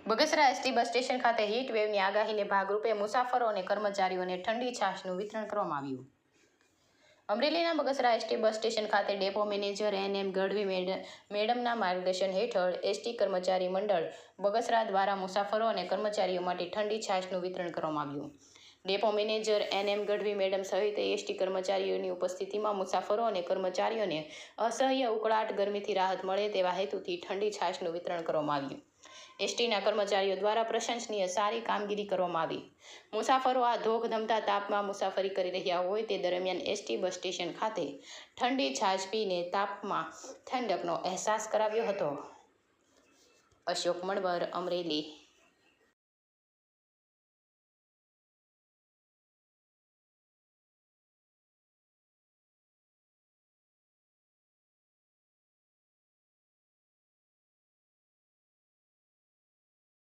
Bagasara ST bus station ખાતે heat વેવની આગાહીને ભાગરૂપે મુસાફરો અને કર્મચારીઓને ઠંડી છાશનું વિતરણ કરવામાં આવ્યું. અમરેલીના બગસરા એસટી બસ સ્ટેશન ખાતે ડેપો મેનેજર એન.એમ. ગઢવી મેડમના માર્ગદર્શન હેઠળ એસટી કર્મચારી મંડળ બગસરા દ્વારા મુસાફરો અને કર્મચારીઓ માટે ઠંડી છાશનું વિતરણ કરવામાં આવ્યું. Depot manager N M. Gadhvi madam સહિત એસટી કર્મચારીઓની ઉપસ્થિતિમાં મુસાફરો અને કર્મચારીઓને અસહ્ય ઉકળાટ ગરમીથી રાહત મળે તેવા હેતુથી ઠંડી છાશનું વિતરણ કરવામાં આવ્યું. એસટીના કર્મચારીઓ દ્વારા પ્રશંસનીય સારી કામગીરી કરવામાં આવી. મુસાફરો આ ધોકધમતા તાપમાં મુસાફરી કરી રહ્યા હોય તે દરમિયાન એસટી બસ સ્ટેશન ખાતે ઠંડી છાશ પીને તાપમાં ઠંડકનો અહેસાસ કરાવ્યો હતો. અશોક મણવર, અમરેલી.